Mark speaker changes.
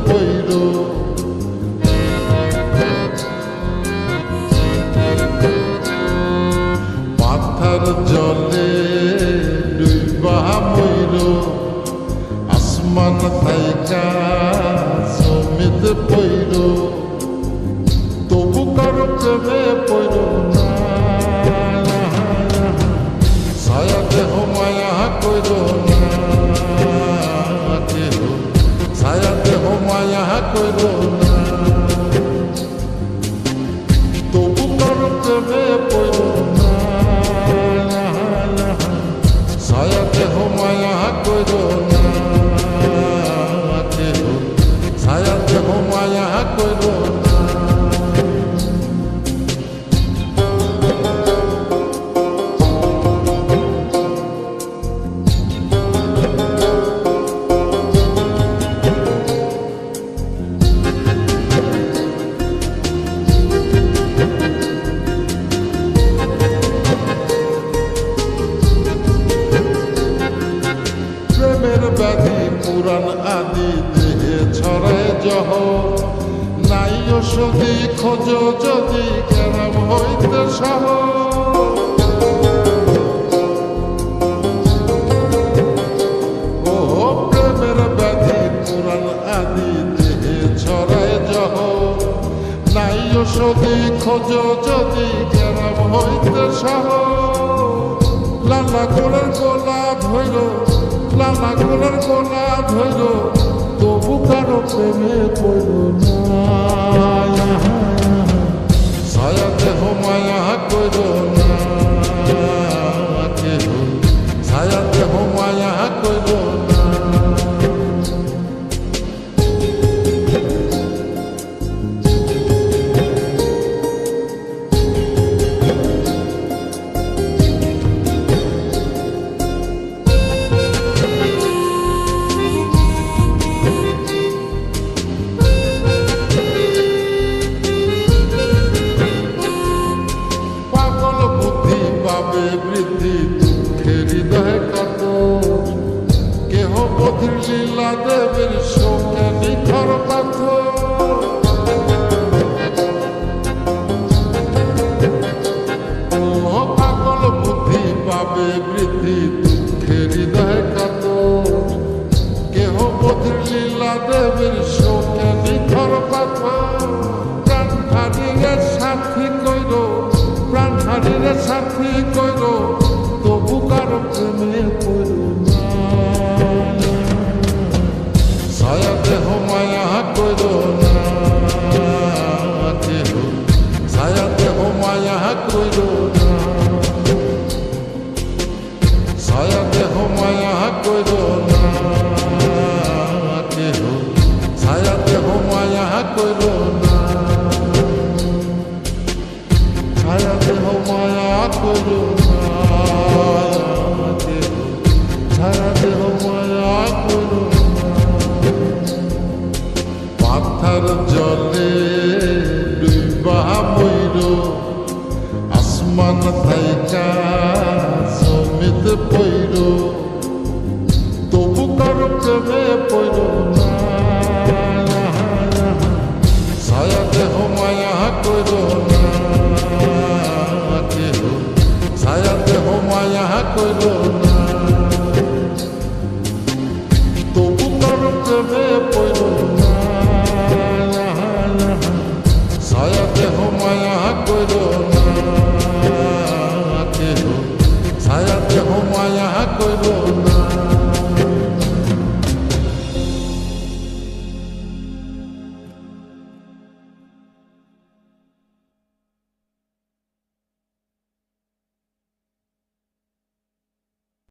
Speaker 1: পইর মাথার জলে ডুইবা মইর আসমান থাইকা সমিত পইর তবু কারো প্রেমে পইর না ছায়া দেহ মায়া কইর না কেহ ছায়া দেহ মায়া কইর না তবু কারো প্রেমে পইর না ছায়া দেহ মায়া কইর না কেহ ছায়া দেহ মায়া কইর না ব্যাধি পুরাণ আদি দেহে ছড়ায় জহ নাই ওষুধি খোঁজ যদি কেরাম হইতে সহ ও প্রেমের ব্যাধি পুরাণ আদি দেহে ছড়ায় জহ নাই ওষুধি খোঁজ যদি কেরাম হইতে সহ লালা গোলার গোলা ধৈর লালা গোলার গোলা ধৈর তবু কারো প্রেমে পড়ল না ছায়া দেহ মায়া কইর না কেহ ছায়া দেহ মায়া কইর না বৃদ্ধি দুঃখের হৃদয় কত কেহ বধির লীলা দেবের শোকে নিথর পাথর পাগল বুদ্ধি পাবে বৃদ্ধি দুঃখের হৃদয় কত কেহ বধির লীলা দেবের শোকে নিথর পাথর প্রাণ হারিয়ে সাথী কইর প্রাণ হারিয়ে সাথী কইর তবু কারো প্রেমে পড়ল না ছায়া দেহ মায়া কইর না কেহ ছায়া দেহ মায়া কইর না ছায়া দেহ মায়া কইর না কেহ ছায়া দেহ মায়া কইর না ছায়া দেহ মায়া কইর না কেহ ছায়া দেহ মায়া কইর না মাথার জলে ডুইবা মইর আসমান থাইকা সমিত পইর তবু কারো প্রেমে পইর না ছায়া দেহ মায়া কইর না কেহ ছায়া দেহ মায়া কইর না তবু কারো প্রেমে পইর না ছায়া দেহ মায়া কইর না কেহ ছায়া দেহ মায়া কইর না